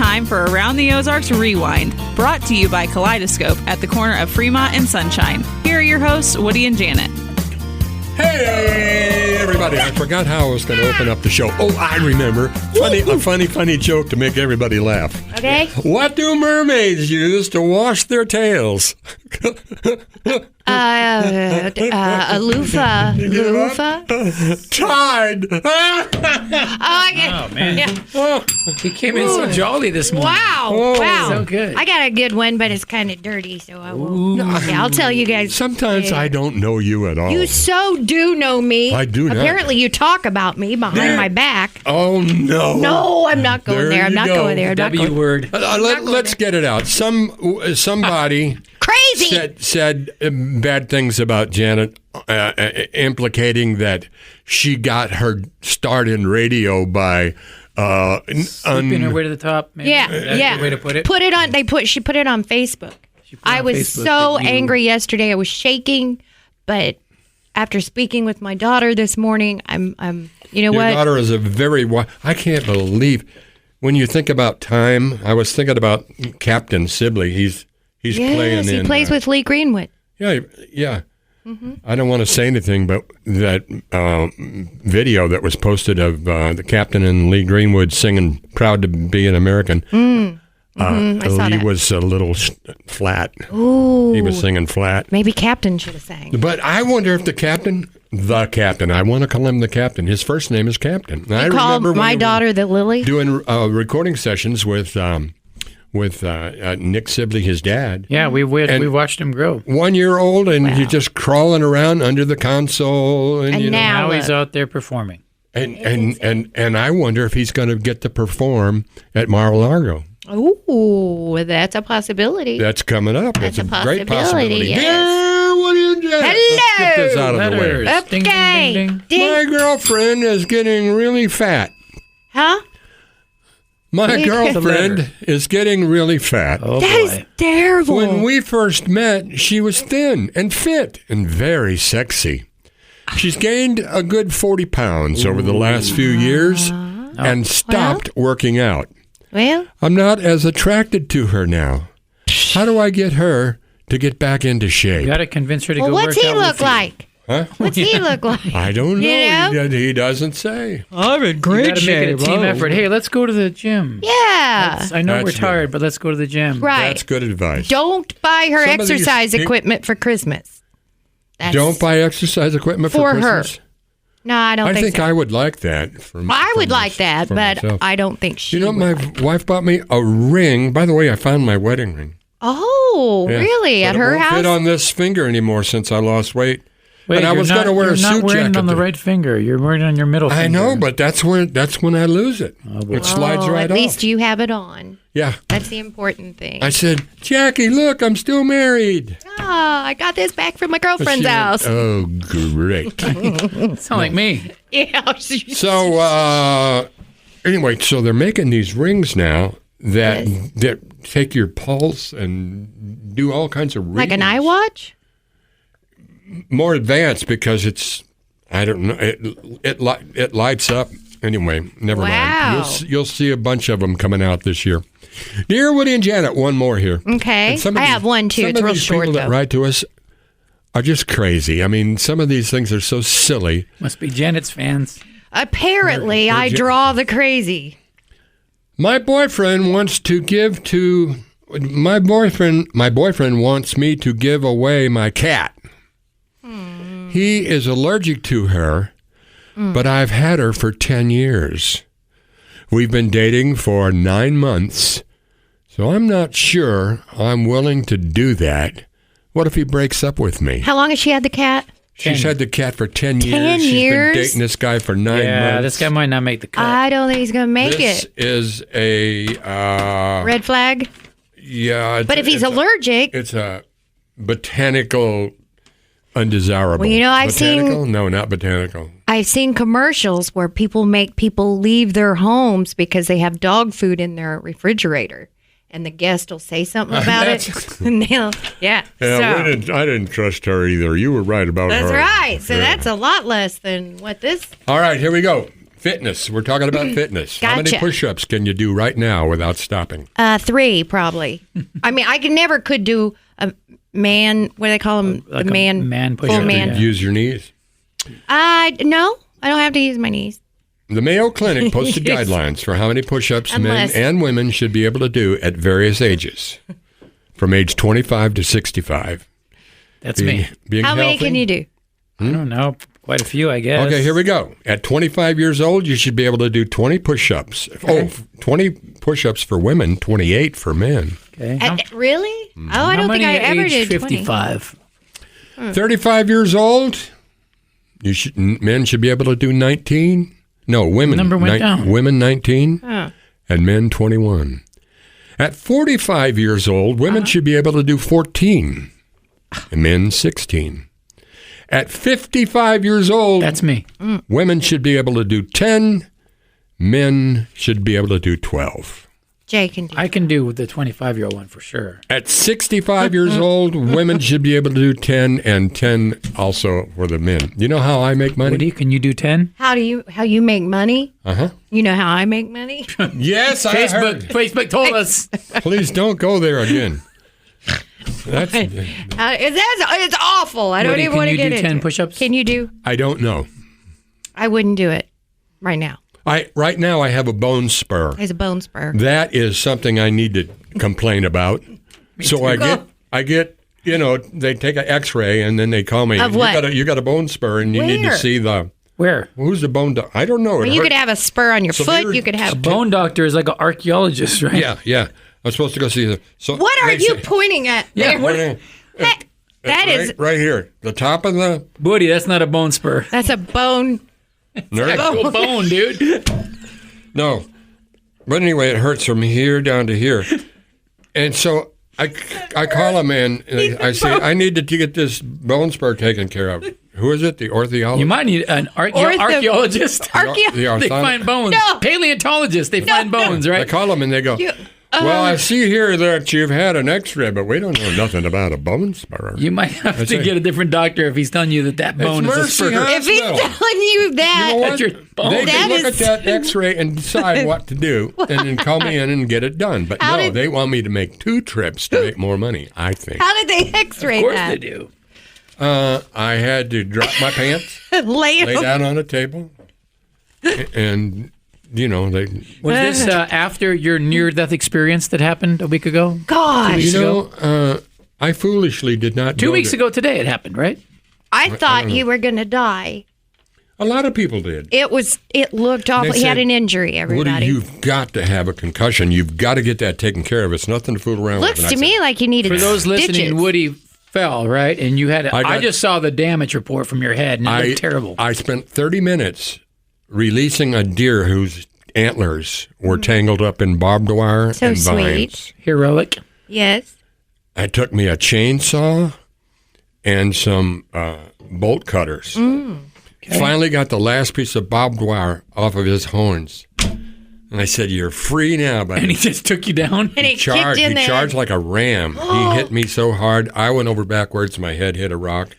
time for Around the Ozarks Rewind, brought to you by Kaleidoscope at the corner of Fremont and Sunshine. Here are your hosts, Woody and Janet. Hey, everybody. I forgot how I was going to open up the show. Oh, I remember. A funny joke to make everybody laugh. Okay. What do mermaids use to wash their tails? A loofah. Loofah? Tide. I get Oh, man. Yeah. He came in so jolly this morning. Wow. Wow. So good. I got a good one, but it's kind of dirty, so I won't. Okay, I'll tell you guys. Sometimes I don't know you at all. You so do know me. I do not. Apparently, you talk about me behind my back. Oh, no. No, I'm not going there. I'm you not go. going there. I'm not W going. word. Let's get it out. Somebody Crazy. said bad things about Janet, implicating that she got her start in radio by Sleeping her way to the top. Maybe. Yeah, That's yeah. the way to put it. Put it on. She put it on Facebook. She put I on was Facebook so that you- angry yesterday. I was shaking, but after speaking with my daughter this morning, I'm. You know Your what? daughter is a very. I can't believe when you think about time. I was thinking about Captain Sibley. He's playing. He plays with Lee Greenwood. Yeah. Mm-hmm. I don't want to say anything, but that video that was posted of the captain and Lee Greenwood singing "Proud to Be an American." I saw Lee that. was a little flat. Ooh. He was singing flat. Maybe Captain should have sang. But I wonder if the captain, I want to call him the captain. His first name is Captain. I Call remember when my we were daughter the Lily. doing recording sessions with Nick Sibley, his dad. Yeah, we watched him grow. 1 year old, and he's just crawling around under the console, and, And you know, now- Now he's out there performing. and I wonder if he's going to get to perform at Mar-a-Lago. Ooh, that's a possibility. That's coming up. That's It's a great possibility, possibility. yes. Dear Woody and Janet, let's get this out of the way. Letters. Ding, ding, Okay. ding, Ding. My girlfriend is getting really fat. Huh? My Wait. girlfriend is getting really fat. Oh, That is boy. terrible. When we first met, she was thin and fit and very sexy. She's gained a good 40 pounds over the last few years and stopped working out. Well, I'm not as attracted to her now. How do I get her to get back into You shape? got to convince her to go what's work he out look with you. like? Huh? What's he look like? I don't know. You know? He doesn't say. I'm in You great got to make it a shape. team Oh. effort. Hey, let's go to the gym. Yeah. I know That's we're good. tired, but let's go to the gym. Right. That's good advice. Don't buy her Some of these exercise peop- equipment for Christmas. That's Don't buy exercise equipment for for her. Christmas. No, I don't I think think so. I would like that. I would like that, but I don't think she You know, would my like. wife bought me a ring. By the way, I found my wedding ring. Oh, Yeah. really? But At it her won't house? fit on this finger anymore since I lost weight. Wait, and I you're was going to wear a you're suit not wearing jacket. it on the right finger. You're wearing it on your middle finger. I know, but that's when I lose it. boy. It slides Oh, right at off. least you have it on. Yeah. That's the important thing. I said, Jackie, look, I'm still married. I got this back from my But she girlfriend's went, house. Oh, great. Sound like me. Yeah. So, anyway, so they're making these rings now that take your pulse and do all kinds of readings. Like an iWatch? More advanced because it's, I don't know, it lights up. Anyway, never Wow. mind. You'll see a bunch of them coming out this year. Dear Woody and Janet, one more here. Okay. And some I of have these- one, too. Some It's of real these short, people that though. write to us are just crazy. I mean, some of these things are so silly. Must be Janet's fans. Apparently, I draw the crazy. My boyfriend wants to give to my boyfriend wants me to give away my cat. He is allergic to her, but I've had her for 10 years. We've been dating for 9 months, so I'm not sure I'm willing to do that. What if he breaks up with me? How long has she had the cat? She's had the cat for 10 years. 10 She's years? been dating this guy for 9 Yeah, months. this guy might not make the cut. I don't think he's going to make This it. is a Red flag? yeah. But if he's allergic, It's a botanical undesirable. Well, you know, I've seen- botanical? No, not botanical. I've seen commercials where people make people leave their homes because they have dog food in their refrigerator. And the guest will say something about it. And they'll, yeah. Yeah, so, I didn't trust her either. You were right about that's her. right. So Yeah. that's a lot less than what this. All right, here we go. Fitness. We're talking about fitness. How many Gotcha. push-ups can you do right now without stopping? 3 probably. I mean, I never could do a man. What do they call them? Like the a man man full push-up, man. yeah. Use your knees. No, I don't have to use my knees. The Mayo Clinic posted guidelines for how many push-ups men Unless- and women should be able to do at various ages, from age 25 to 65. That's me. Being How many healthy. can you do? I don't know. Quite a few, I guess. Okay, here we go. At 25 years old, you should be able to do 20 push-ups. Okay. 20 push-ups for women, 28 for men. Okay. How, Really? Oh, I how don't think many I at ever age did 20. 55? 35 years old, men should be able to do 19. No, women. Number went down. Women 19 Oh. and men 21. At 45 years old, women should be able to do 14 and men 16. At 55 years old, That's me. women should be able to do 10, men should be able to do 12. Jay can do. I can do the 25-year-old one for sure. At 65 years old, women should be able to do 10 and 10 also for the men. You know how I make money? Woody, can you do 10? How you make money? Uh-huh. You know how I make money? Yes, I heard. Facebook told us. Please don't go there again. That's, It's awful. I don't Woody, even can want to you get do it. 10 push-ups? Can you do? I don't know. I wouldn't do it right now. Right now I have a bone spur. It's a bone spur. That is something I need to complain about. So I get, they take an X-ray and then they call me. Of what? You got a bone spur and you need to Where? see Where? who's the bone. I don't know. You could have a spur on your Severe- foot. You could A have. bone doctor is like an archaeologist, right? Yeah. I'm supposed to go see the. So What are they you say- pointing at? Yeah, there? what- That is. right here, the top of the Woody, that's not a bone spur. That's a bone. nerve. Actual bone, dude. No, but anyway, it hurts from here down to here, and so I call a man and I say I need to get this bone spur taken care of. Who is it? The orthologist. You might need an Ortho- archaeologist. Archaeo- The They ortho- find bones. No. Paleontologists, they find bones, I right? call them and they go, well, I see here that you've had an X-ray, but we don't know nothing about a bone spur. You might have That's to it. get a different doctor if he's telling you that bone is a Mercy, spur. huh? If he's No. telling you that, You know what? That's your bone. They That can look is- at that X-ray and decide what to do, and then call me in and get it done. But How no, did- they want me to make 2 trips to make more money, I think. how did they X-ray Of course that? they do. I had to drop my pants, Lay lay down on a table, and, they... Was this after your near-death experience that happened a week ago? God, weeks I foolishly did not 2 go weeks to- ago today it happened, right? I thought you were going to die. A lot of people did. It looked awful. They He had said, an injury, everybody. Woody, you've got to have a concussion. You've got to get that taken care of. It's nothing to fool around Looks with. to And I me like you needed For those listening, stitches. Woody fell, right? And you had I I got- just saw the damage report from your head, and it looked terrible. I spent 30 minutes releasing a deer whose antlers were tangled up in barbed wire So and sweet. vines. Heroic. Yes. It took me a chainsaw and some bolt cutters. Finally got the last piece of barbed wire off of his horns. And I said, "You're free now, buddy." And he just took you down? And he kicked in He there. charged like a ram. He hit me so hard, I went over backwards. My head hit a rock.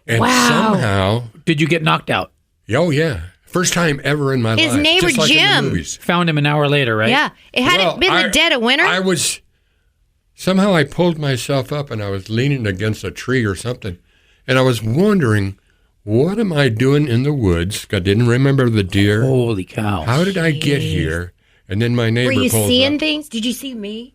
And Wow. somehow, Did you get knocked out? oh yeah, first time ever in my life. His neighbor just like in the Jim. movies. Found him an hour later, right? Yeah. It hadn't Well, been the dead of winter. Somehow I pulled myself up and I was leaning against a tree or something. And I was wondering, what am I doing in the woods? I didn't remember the deer. Holy cow. How did I get here? And then my neighbor Were you pulls seeing up. things? Did you see me?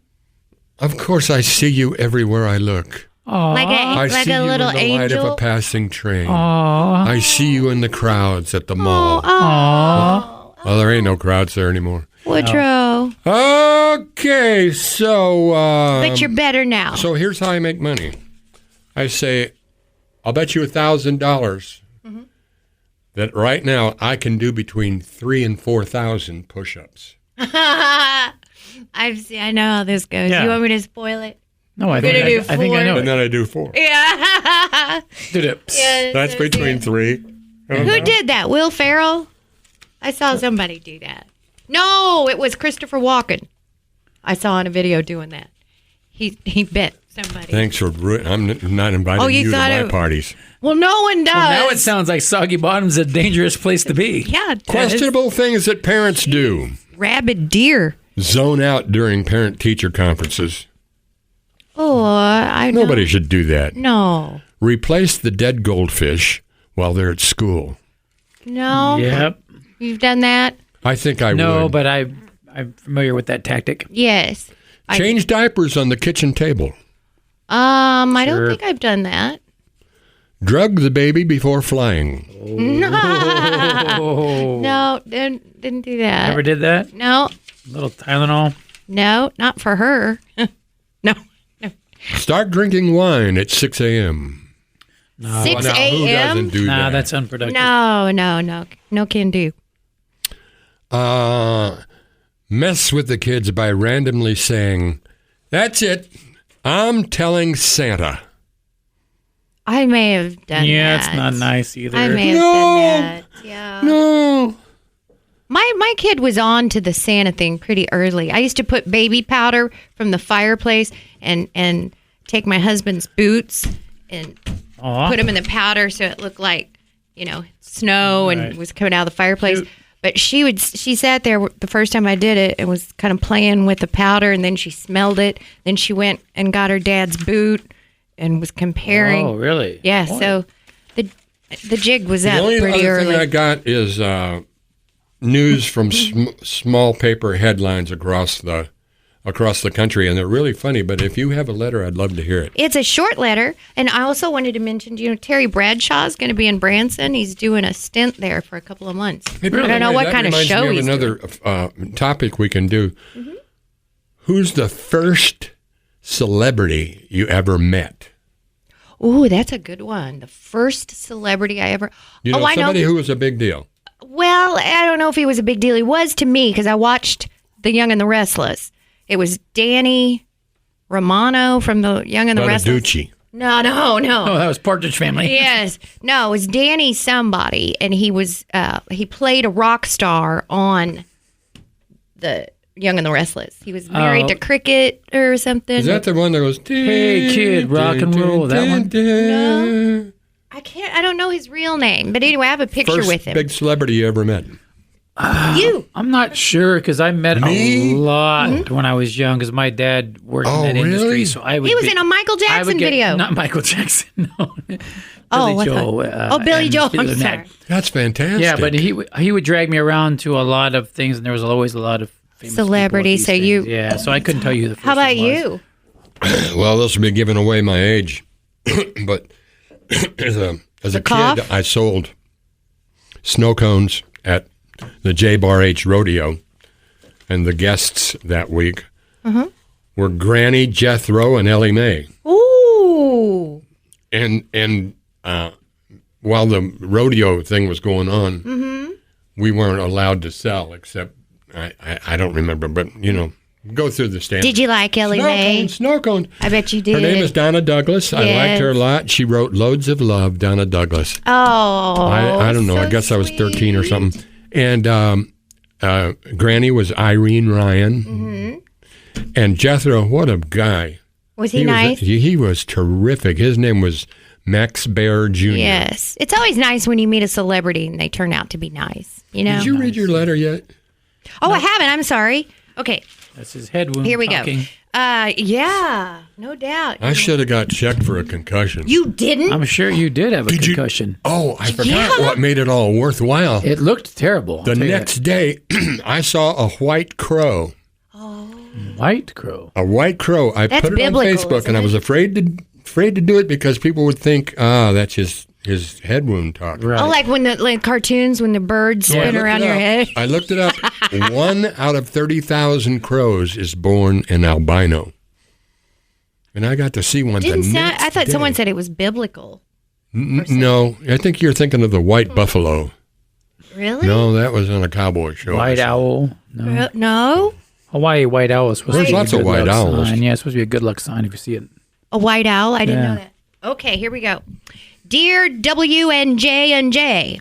Of course I see you everywhere I look. Like I a see you little in the light of a angel? passing train. Aw. I see you in the crowds at the mall. Oh, Well, there ain't no crowds there anymore. Woodrow. Okay, so But you're better now. so here's how I make money. I say, I'll bet you $1,000 that right now I can do between 3,000 and 4,000 push-ups. I know how this goes. Yeah. You want me to spoil it? No, I Gonna do think I know And it. then I do 4. Yeah. Did it. That's between 3. Who did that? Will Ferrell? I saw somebody do that. No, it was Christopher Walken. I saw in a video doing that. He bent somebody. Thanks for I'm not inviting you to my parties. Well, no one does. Well, now it sounds like Soggy Bottom's a dangerous place to be. Yeah, it does. Questionable things that parents do. Rabid deer. Zone out during parent-teacher conferences. Oh, I know. Nobody should do that. No. Replace the dead goldfish while they're at school. No. Yep. You've done that? I think I would. No, but I'm familiar with that tactic. Yes. Change diapers on the kitchen table. I don't think I've done that. Drug the baby before flying. No, didn't do that. Never did that? No. Little Tylenol? No, not for her. No. Start drinking wine at 6 a.m. 6 Now, who a.m.? doesn't do that? That's unproductive. No can do. Mess with the kids by randomly saying, "That's it. I'm telling Santa." I may have done that. Yeah, it's not nice either. I may have done that. Yeah. No. My kid was on to the Santa thing pretty early. I used to put baby powder from the fireplace and take my husband's boots and put them in the powder so it looked like, snow and was coming out of the fireplace. Cute. But she sat there the first time I did it and was kind of playing with the powder, and then she smelled it. Then she went and got her dad's boot and was comparing. Oh, really? Yeah, Boy. So the jig was The up only pretty other early. thing I got is news from small paper headlines across the country, and they're really funny. But if you have a letter, I'd love to hear it. It's a short letter, and I also wanted to mention, Terry Bradshaw is going to be in Branson. He's doing a stint there for a couple of months. Hey, I don't know what that kind of reminds show me of he's another doing. topic we can do. Mm-hmm. Who's the first celebrity you ever met? Ooh, that's a good one. The first celebrity I ever... I somebody know. who was a big deal. Well, I don't know if he was a big deal. He was to me because I watched The Young and the Restless. It was Danny Romano from The Young and the Restless. Guadaducci. No. Oh, that was Partridge Family. Yes. No, it was Danny somebody, and he was he played a rock star on The Young and the Restless. He was married to Cricket or something. Is that the one that goes, Hey, kid, rock and roll, that one? No. I don't know his real name, but anyway, I have a picture First with him. big celebrity you ever met? You. I'm not sure because I met a lot when I was young because my dad worked in that industry. really? So I would He was in a Michael Jackson video. Not Michael Jackson, no. Oh, Billy Joel. Billy and Joel. Steve I'm Lynette. sorry. That's fantastic. Yeah, but he would drag me around to a lot of things, and there was always a lot of famous Celebrity, people at these so things. Yeah, so I couldn't tell you the first How about one was. you? Well, this will be giving away my age, but as a cough? kid, I sold snow cones at the J Bar H Rodeo, and the guests that week were Granny, Jethro, and Ellie Mae. Ooh. And while the rodeo thing was going on, we weren't allowed to sell except I don't remember, but go through the standard. Did you like Ellie Mae? Snow cone. I bet you did. Her name is Donna Douglas. I liked her a lot. She wrote Loads of Love, Donna Douglas. Oh. I don't know. so I guess I was 13 or sweet. something. And Granny was Irene Ryan. And Jethro, what a guy. Was he nice? He was terrific. His name was Max Baer Jr. Yes. It's always nice when you meet a celebrity and they turn out to be nice. Did you read your letter yet? Oh, I haven't. I'm sorry. Okay. That's his head wound. Here we talking. go. Yeah. No doubt. I should have got checked for a concussion. You didn't? I'm sure you did have a concussion. Oh, I forgot what made it all worthwhile. It looked terrible. The next day, I saw a white crow. White crow. A white crow. I That's put it biblical, on Facebook, and I was afraid to do it because people would think, that's his head wound talk. Right. Oh, like when the cartoons when the birds So I spin looked around it your up. head. I looked it up. 1 out of 30,000 crows is born an albino. And I got to see one Didn't the sound, next I thought day. someone said it was biblical. No, I think you're thinking of the white buffalo. Really? No, that was on a cowboy show. White owl. No. No? Hawaii white owl is supposed There's to be lots a of good white luck owls. sign. Yeah, it's supposed to be a good luck sign if you see it. A white owl? I didn't Yeah. know that. Okay, here we go. Dear W and J and J,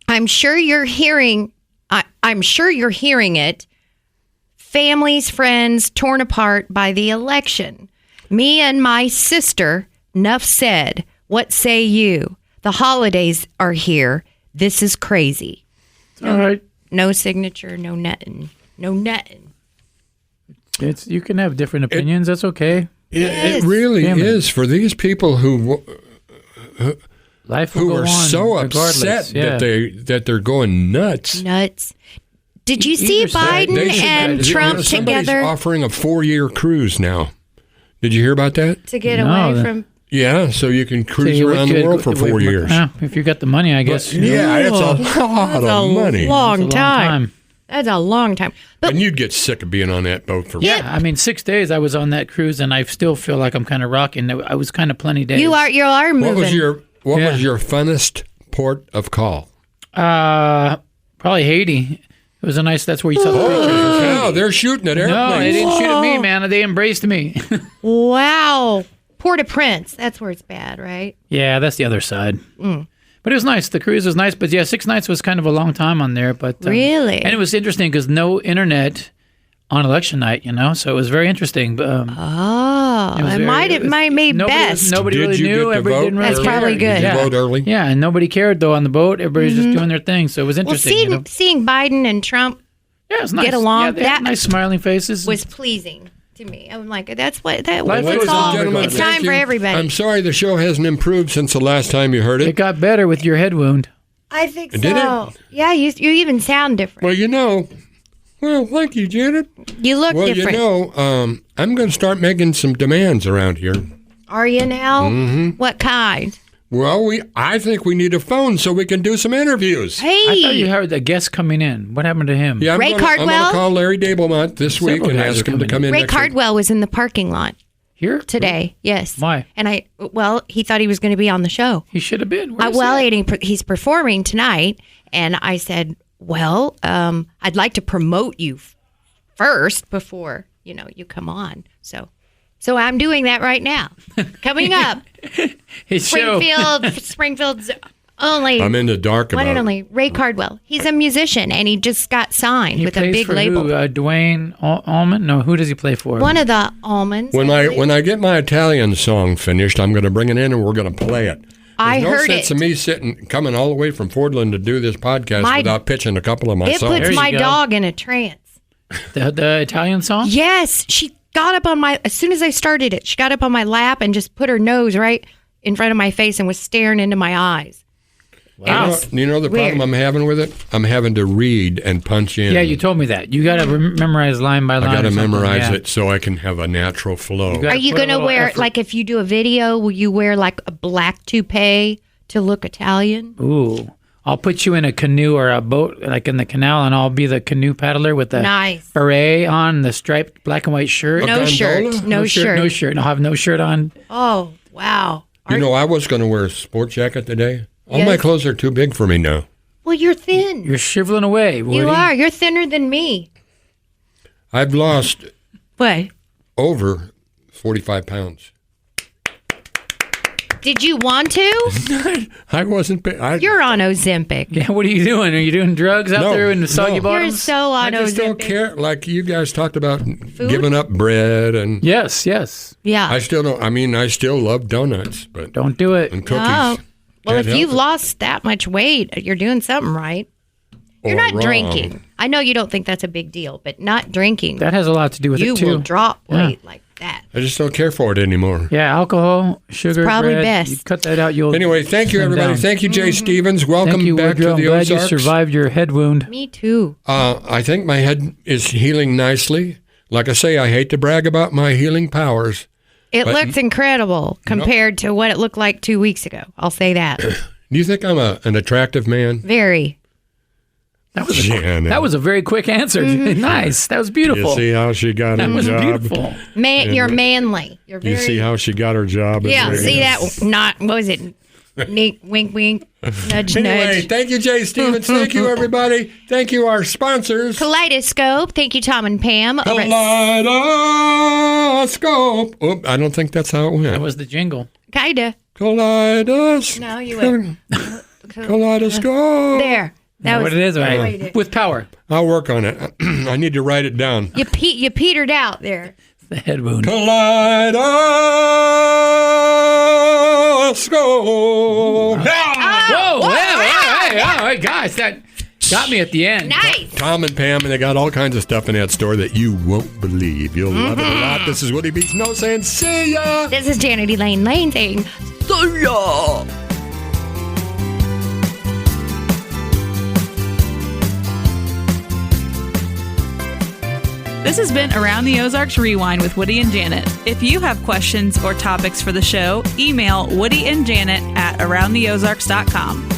I'm sure you're hearing it. Families, friends torn apart by the election. Me and my sister, nuff said. What say you? The holidays are here. This is crazy. All right. No signature, no nothing. No nothing. You can have different opinions. That's okay. It really is for these people who Life will go are on so regardless. upset that they're going nuts. Did you see Either side. Biden and Trump Somebody's together offering a 4-year cruise now. Did you hear about that? to get away from? Yeah, so you can cruise See, around the world for 4 years. If you got the money, I guess. Yeah, it's a lot of money. Long That's a long time. That's a long time. But And you'd get sick of being on that boat for Yeah, I mean, 6 days I was on that cruise, and I still feel like I'm kind of rocking. I was kind of plenty days. you are moving. What was your funnest port of call? Probably Haiti. It was a nice. That's where you saw the pictures. Wow, they're shooting at airplanes. No, they didn't shoot at me, man. They embraced me. Wow. Port-au-Prince. That's where it's bad, right? Yeah, that's the other side. But it was nice. The cruise was nice. But yeah, 6 nights was kind of a long time on there. But Really? and it was interesting because no internet on election night. So it was very interesting. But, It might made best. Nobody Did really you knew. get to Everybody vote didn't really That's early? probably good. Did you Yeah. vote early? Yeah, and nobody cared though on the boat. Everybody was just doing their thing. So it was Well, interesting. seeing Biden and Trump Yeah, it was nice. get along, Yeah, they had that nice smiling faces. was pleasing to me. I'm like, that's what Life it's goes all. on, gentlemen. It's Thank time for you. everybody. I'm sorry the show hasn't improved since the last time you heard It it. got better with your head wound. I think so. Did it? Yeah, you even sound different. Well, thank you, Janet. You look different. I'm going to start making some demands around here. Are you now? Mm-hmm. What kind? Well, I think we need a phone so we can do some interviews. Hey, I thought you heard a guest coming in. What happened to him? Yeah, Ray I'm Cardwell? going to call Larry Dablemont this week Several and guys ask are him to coming come in Ray next week. Cardwell was in the parking lot today. Yes. Why? And he thought he was going to be on the show. He should have been. Where is he? He's performing tonight, and I said, "Well, I'd like to promote you first before you come on." So I'm doing that right now. Coming up, His show. Springfield's only I'm in the dark one about and it. only Ray Cardwell. He's a musician, and he just got signed He with a plays big for label. Who, Dwayne Allman? No, who does he play for? One of the almonds. When I get my Italian song finished, I'm going to bring it in and we're going to play it. I There's no heard sense it. of me coming all the way from Fordland to do this podcast without pitching a couple of my It songs. puts There my you go. dog in a trance. The Italian song? Yes, she got up on as soon as I started it, she got up on my lap and just put her nose right in front of my face and was staring into my eyes. Wow. You know the Weird. problem I'm having with it? I'm having to read and punch in. Yeah, you told me that. You got to memorize line by line. I got to or something. memorize Yeah. it so I can have a natural flow. You got- Are you put a going to little wear, effort. like if you do a video, will you wear like a black toupee to look Italian? Ooh. I'll put you in a canoe or a boat, like in the canal, and I'll be the canoe paddler with the Nice. beret on, the striped black and white shirt. No gondola? shirt. No shirt. No shirt. And I'll have no shirt on. Oh, wow. I was going to wear a sport jacket today. All Yes. my clothes are too big for me now. Well, you're thin. You're shriveling away, Woody. You are. You're thinner than me. I've lost What? over 45 pounds. Did you want to? I wasn't. You're on Ozempic. Yeah, what are you doing? Are you doing drugs out No, there in the soggy no. bottoms? You're so on I just don't Ozempic. care. Like you guys talked about giving up bread and Yes, yes. Yeah. I still don't. I mean, I still love donuts, but Don't do it. and cookies. Oh. Well, Can't if you've help it. lost that much weight, you're doing something right. You're Or not wrong. drinking. I know you don't think that's a big deal, but not drinking, That has a lot to do with you it, too. will drop Yeah. weight like that. I just don't care for it anymore. Yeah, alcohol, sugar, probably bread. best. You cut that out, you'll Anyway, thank you, slim everybody. down. Thank you, Jay Stevens. Welcome Thank you, back Woodrow. to I'm the glad Ozarks. you survived your head wound. Me too. I think my head is healing nicely. Like I say, I hate to brag about my healing powers. It looks incredible compared to what it looked like 2 weeks ago. I'll say that. Do you think I'm an attractive man? Very. That was a very quick answer. Mm-hmm. Nice. That was beautiful. You see how she got That her was job? beautiful. You're manly. You're very. You see how she got her job? as Yeah, radio. see that? Not, what was it? Wink, wink, nudge, Anyway, nudge. thank you, Jay Stevens. Thank you, everybody. Thank you, our sponsors. Kaleidoscope. Thank you, Tom and Pam. Over at Kaleidoscope. Oh, I don't think that's how it That went. was the jingle. Kinda. Kaleidoscope. No, you went. Kaleidoscope. There. That What was it is, what you right? did. With power. I'll work on it. I need to write it down. You petered out there. The head wound. Kaleidoscope. Whoa! Hey, guys, that got me at the end. Nice. Tom and Pam, and they got all kinds of stuff in that store that you won't believe. You'll love it a lot. This is Woody Beats No saying see ya. This is Janet Elaine Lane saying, See ya. This has been Around the Ozarks Rewind with Woody and Janet. If you have questions or topics for the show, email Woody and Janet at aroundtheozarks.com.